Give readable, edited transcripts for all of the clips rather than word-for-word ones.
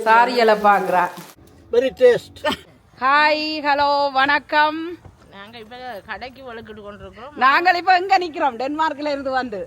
சாரியலை பார்க்குறா. Very taste. Hi, hello, வணக்கம். நாங்க இப்ப கடைக்கு வழுக்கிட்டு கொண்டிருக்கிறோம். நாங்கள் இப்ப எங்க நிக்கிறோம்? டென்மார்க்ல இருந்து வந்து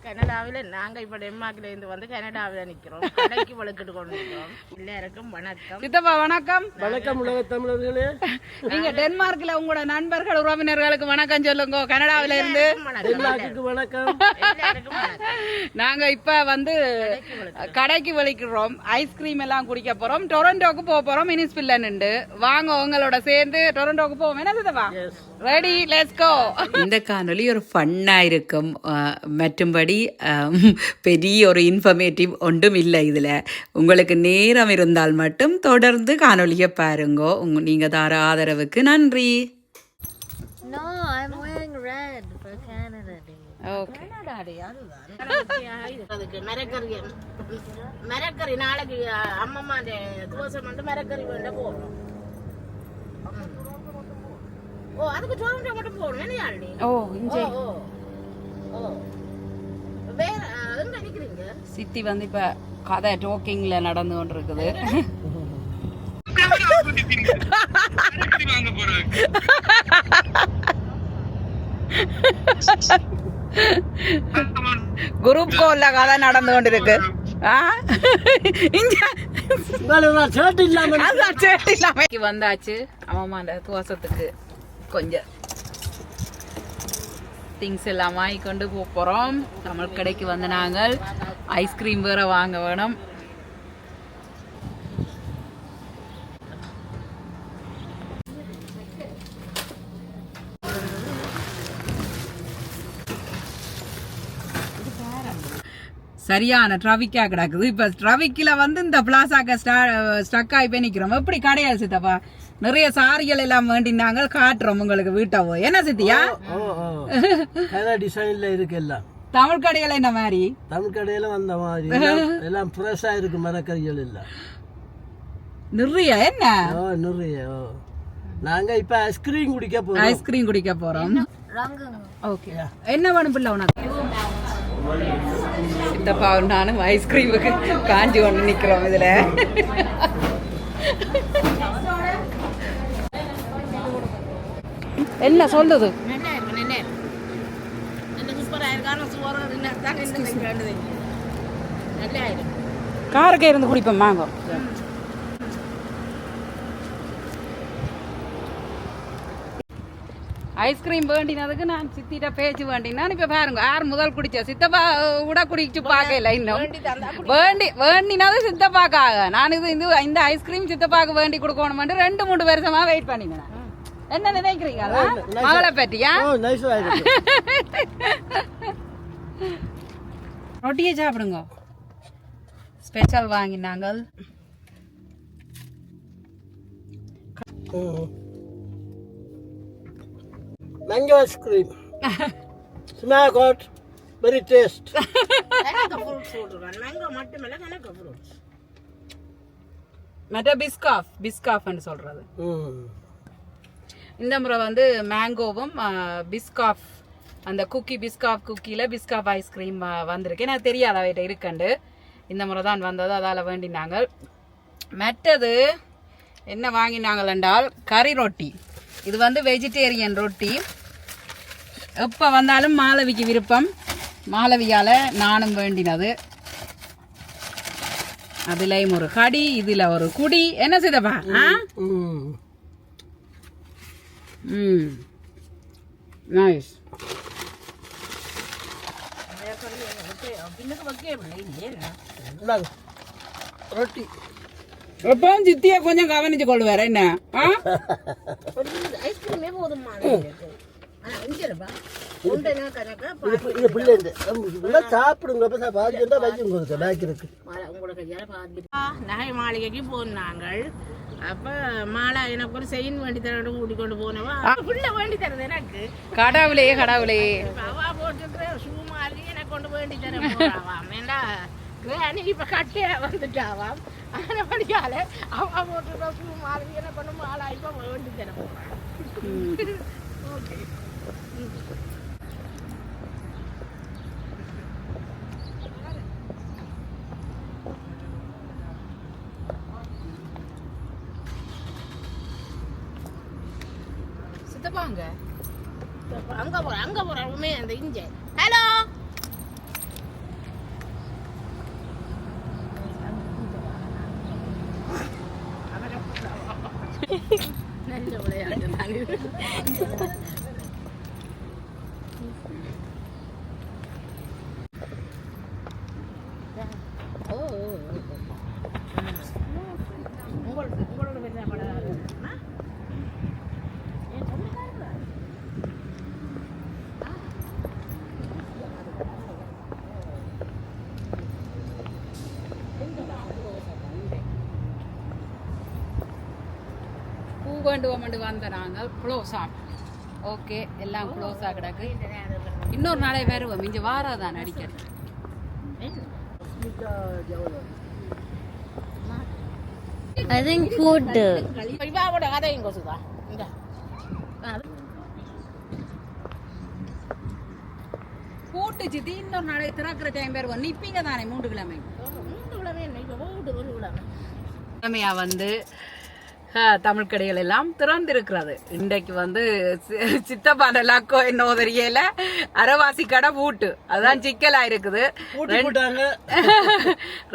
கனடாவில. நாங்க இப்ப டென்மார்க்ல இருந்து வந்து கனடாவில நிக்கிறோம். கடைக்கு வழுக்கிட்டு கொண்டிருக்கிறோம். எல்லாருக்கும் வணக்கம். சித்தப்பா வணக்கம். வணக்கம் உலக தமிழர்களே. நீங்க டென்மார்க்ல உங்களோட நண்பர்கள் உறவினர்களுக்கு வணக்கம் சொல்லுங்க. கனடாவில இருந்து டென்மார்க்குக்கு வணக்கம். எல்லாருக்கும் வணக்கம். நாங்க இப்ப வந்து கடைக்கு வலிக்கிறோம். ஐஸ்கிரீம் எல்லாம் குடிக்க போறோம். டொரண்டோக்கு போக போறோம். மினிஸ்பில்லன்னு வாங்க உங்களோட சேர்ந்து டொரண்டோக்கு போவோம். என்ன சித்தப்பா? Ready, let's go. இந்த காணொலி ஒரு ஃபன்னா இருக்கும். மற்றும்படி பெரிய ஒரு இன்ஃபர்மேட்டிவ் ஒன்றும் இல்லை. இதில் உங்களுக்கு நேரம் இருந்தால் மட்டும் தொடர்ந்து காணொலியை பாருங்க. நீங்கள் தர ஆதரவுக்கு நன்றி. No, I'm wearing red for Canada Day. Okay. அதுக்கு மரக்கறி நாளைக்கு அம்மம்மா தோசை மட்டும் மரக்கறி வேண்ட போகணும். ஓ, அதுக்கு டொரண்டோ மட்டும் போகணும். என்ன யாழி? ஓ, இங்கே வேற எங்க நிக்கிறீங்க? சித்தி வந்து இப்ப கதை டோக்கிங்ல நடந்து கொண்டிருக்குது. குரூப் கோல்ல கதை நடந்து கொண்டிருக்கு. வந்தாச்சு அம்மா துவசத்துக்கு கொஞ்சம் திங்ஸ் எல்லாம் வாங்கி கொண்டு போகிறோம். தமிழ் கடைக்கு வந்து நாங்கள் ஐஸ்கிரீம் வேற வாங்க வேணும். சரியான டிராஃபிக்கா கிடக்குது. இப்ப டிராஃபிக்ல வந்து இந்த பிளாசாக்க ஸ்டக் ஆகி போய் நிக்கிறோம். எப்படி கிடையாது சித்தப்பா? நிறைய சாரிகள் எல்லாம் வேண்டினாங்க, காட்டுறோம் உங்களுக்கு வீட்டாவோ. என்ன சித்தியா? டிசைன்ல இருக்கு எல்லாம். தமிழ் கடையில என்ன மாதிரி? தமிழ் கடையில வந்த மாதிரி எல்லாம் ஃப்ரெஷ்ஷா இருக்கு. மரக்கறிகள் எல்லாம் நிறைய. என்ன நிறைய. நாங்க இப்ப ஐஸ்கிரீம் குடிக்க போறோம். ஐஸ்கிரீம் குடிக்க போறோம். ஓகே, என்ன வேணும் பிள்ளை உனக்கு? சித்தப்பா நானும் ஐஸ்கிரீமுக்கு காஞ்சி கொண்டு நிக்கிறோம். இதுல என்ன சொல்லுது? காரக்கே இருந்து குடிப்போம் வாங்க. ஐஸ்கிரீம் வேண்டினதுக்கு நான் சித்திட்ட பேச்சு வேண்டினா இப்ப பாருங்க யார் முதல் குடிச்சா. சித்தப்பா கூட குடிச்சு பார்க்கல இன்னும். வேண்டினது சித்தப்பாக்காக. நான் இந்த ஐஸ்கிரீம் சித்தப்பாக்கு வேண்டி கொடுக்கணும் 2-3 வருஷமா வெயிட் பண்ணினேன். என்ன நினைக்கிறீங்க மகளை பற்றியா? ரொட்டியை சாப்பிடுங்க. ஸ்பெஷல் வாங்கினாங்க. mango ice cream. Smell good, very taste. மற்ற பிஸ்காஃப்னு சொல்றது. இந்த முறை வந்து மேங்கோவும் பிஸ்காஃப், அந்த குக்கி பிஸ்காஃப் குக்கியில பிஸ்காஃப் ஐஸ்கிரீம் வந்திருக்கு. எனக்கு தெரியாது அவைகிட்ட இருக்கண்டு. இந்த முறை தான் வந்தது, அதால் வேண்டினாங்க. மற்றது என்ன வாங்கினாங்கள் என்றால் கறி ரொட்டி. இது வந்து வெஜிடேரியன் ரொட்டி. எப்போ வந்தாலும் மாலவிக்கு விருப்பம். மாலவியால் நானும் வேண்டினது. அதுலேயும் ஒரு கடி, இதில் ஒரு குடி. என்ன செய்தப்பா? நைஸ். ரொட்டி எப்பவும் சித்தியா கொஞ்சம் கவனிச்சு கொள்வார். என்ன ஐஸ்கிரீமே போதுமா? நகை மாளிகைக்கு போனாங்கள். அப்ப மாலா எனக்கு ஒரு செயின் வேண்டி தர கூட்டிக் கொண்டு போனவா புள்ள வேண்டி தரது எனக்கு. கடவுளே அவா போட்டுக்கிற ஷூ மாதிரி எனக்கு கொண்டு வேண்டி தர போறாவாம். ஏண்டா கிராணி இப்ப கட்டையா வந்துட்டாவாம். அதனால படிக்கால அவா போட்டுக்கிற ஷூ மாதிரி எனக்கு கொண்டு மாலா இப்ப வேண்டி தர போறான். ஓகே. வாங்க அங்க போற உண்மையா அந்த இங்க ஹலோ நல்ல விளையாட்டு உங்களோட பெரிய படம் பூ வேண்டுவோம் வந்த நாங்கள் க்ளோஸ் ஆகும் ஓகே எல்லாம் க்ளோஸ் ஆக கிடக்கு இன்னொரு நாளை வருவோம் இங்கே வாரதான் அடிக்கடி I think food. இவாவோட கதையும் கொசுதா இந்த கூட்டு சித்தி இன்னொரு நாளை திறக்கிற டைம் வருவோம் நிப்பீங்க தானே 3 கிழமை 3 கிழமை என்ன இப்போ போட்டு 1 கிழமை கிழமையா வந்து தமிழ் கடைகள் எல்லாம் திறந்திருக்கிறது இன்றைக்கு வந்து சித்தப்பாட லக்கோ என்ன தெரியல அரைவாசி கடை பூட்டு அதுதான் சிக்கலா இருக்குது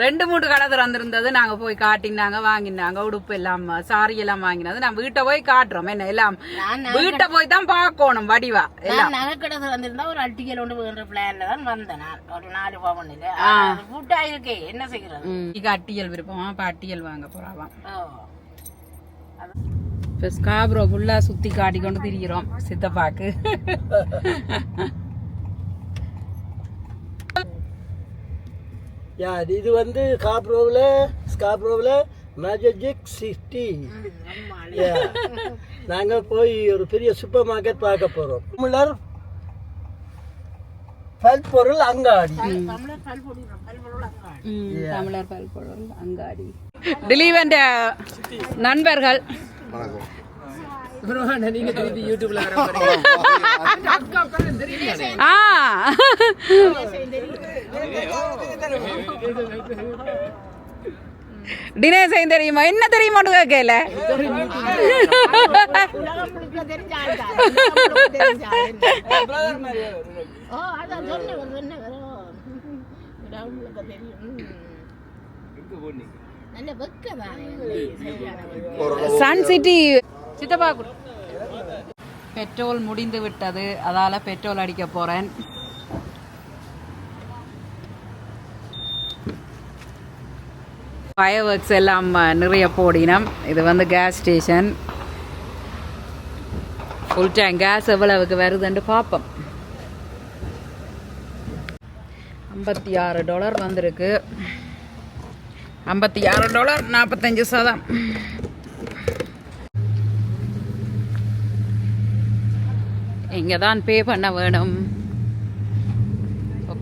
2-3 கடை திறந்திருந்தது நாங்க போய் காட்டினாங்க வாங்கினாங்க உடுப்பு எல்லாம் சாரி எல்லாம் வாங்கினது நான் வீட்டை போய் காட்டுறோம் என்ன எல்லாம் வீட்டை போய் தான் பார்க்கணும் வடிவா எல்லாம் நகைக்கடை திறந்திருந்தா ஒரு அட்டிக்கல் ஒன்று வேண்ட பிளான்ல தான் வந்தேன் நான் ஒரு 4 பவுன்ல பூட்டா இருக்கே என்ன செய்யறது இங்க அட்டியல் விருப்பமா அப்ப அட்டியல் வாங்க போறாவாம் இப்போ ஸ்காப்ரோ ஃபுல்லா சுத்தி காட்டி கொண்டு திரிகிறோம் சித்தப்பாக்கு இது வந்து ஸ்காப்ரோவில் மேஜிக் சிட்டி நாங்க போய் ஒரு பெரிய சூப்பர் மார்க்கெட் பார்க்க போறோம் தமிழர் பல்பொருள் அங்காடி தமிழர் பல்பொருள் அங்காடி திலீவன் நண்பர்கள் நீங்க திருப்பி யூடியூப்ல தினேசன் தெரியுமா என்ன தெரியுமா கேட்கல சன் சிட்டி சித்தப்பா பெட்ரோல் முடிந்து விட்டது அதால பெட்ரோல் அடிக்க போறேன் ஃபயர் ஒர்க்ஸ் எல்லாம் நிறைய போடினோம் இது வந்து gas station full tank gas எவ்வளவுக்கு வருதுன்னு பார்ப்போம் $56 வந்திருக்கு $56 45 சதம் இங்கே தான் பே பண்ண வேணும்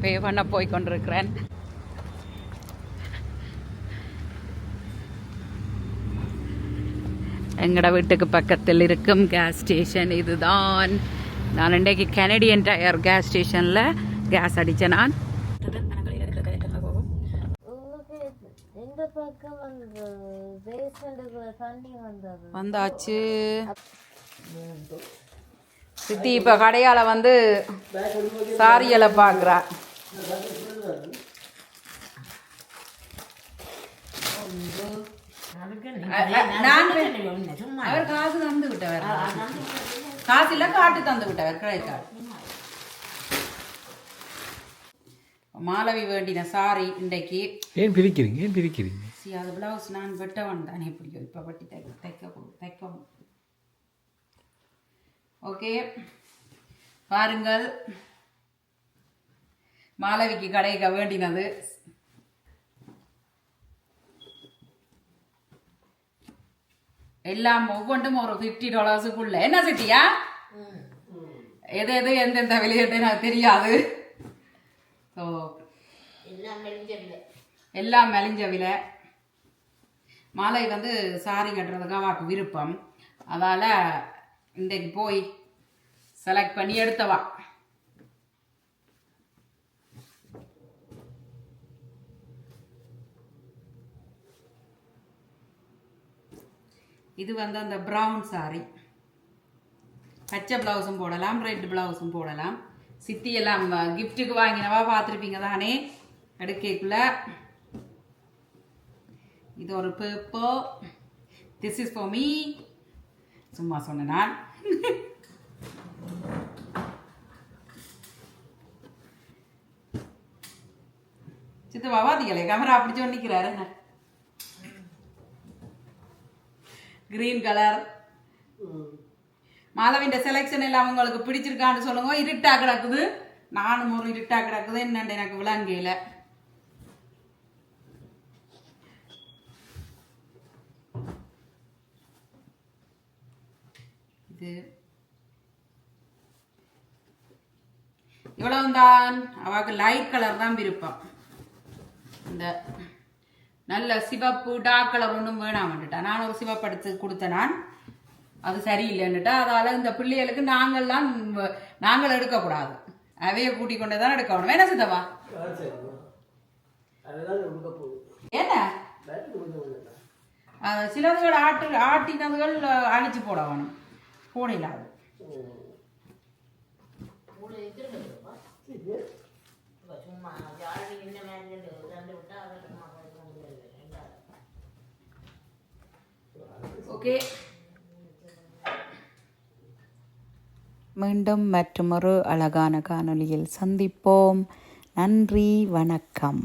பே பண்ண போய் கொண்டிருக்கிறேன் எங்கட வீட்டுக்கு பக்கத்தில் இருக்கும் கேஸ் ஸ்டேஷன் இதுதான் நான் இன்றைக்கு கனடியன் டயர் கேஸ் ஸ்டேஷனில் கேஸ் அடித்தேன் நான் வந்தாச்சு சித்தி இப்போ கடையால் வந்து சாரியலை பார்க்குறா அவர் காசு தந்து விட்டவர் காசு இல்லை காட்டு தந்து விட்டவர் கிடைக்காது மாலவி வேண்டின சாரி இன்றைக்கு ஏன் பிரிக்கிறீங்க அது பிளவுஸ் நான் வெட்டவன் தானே பிடிக்கும் இப்போ வட்டி தைக்க ஓகே பாருங்கள் மாலவிக்கு கடைக்க வேண்டினது எல்லாம் ஒவ்வொன்றும் ஒரு $50 என்ன சிட்டியா எது எந்தெந்த விலையத்தை எனக்கு தெரியாது ஸோ எல்லாம் மெலிஞ்ச விலை மாலை வந்து சாரி கட்டுறதுக்கு அவளுக்கு விருப்பம் அதால் இன்றைக்கு போய் செலக்ட் பண்ணி எடுத்தவா இது வந்து அந்த ப்ரௌன் சாரி பச்சை ப்ளவுஸும் போடலாம், ரெட் ப்ளவுஸும் போடலாம். சித்தி எல்லாம் கிஃப்ட்டுக்கு வாங்கினவா பார்த்துருப்பீங்க தானே அடுக்கைக்குள்ள. இது ஒரு paper. This is for me. சும்மா சொன்னேன் நான். சித்தப்பா பாத்தீங்களே கேமரா அப்படி சொன்னிக்கிறாரு. Green colour. மாதவின் செலெக்ஷன் எல்லாம் உங்களுக்கு பிடிச்சிருக்கான்னு சொல்லுங்க. இருட்டா கிடக்குது, நானும் ஒரு இருட்டா கிடக்குது, என்னண்டு எனக்கு விளங்கையில. இது இவ்வளவுதான். அவளுக்கு லைட் கலர் தான் விருப்பம். இந்த நல்ல சிவப்பு டார்க் கலர் ஒன்றும் வேணாமட்டுட்டா. நான் ஒரு சிவப்பு எடுத்து கொடுத்தேன், நான் அது சரியில்லைன்னுட்டா. அதால் இந்த பிள்ளைகளுக்கு நாங்கள் எடுக்கக்கூடாது, அவைய கூட்டி கொண்டு தான் எடுக்கணும். வேணா சித்தவா என்ன சிலதுகள் ஆட்டினதுகள் அழிச்சு போட வேணும், போடலாது. ஓகே, மீண்டும் மற்றொரு அழகான காணொளியில் சந்திப்போம். நன்றி, வணக்கம்.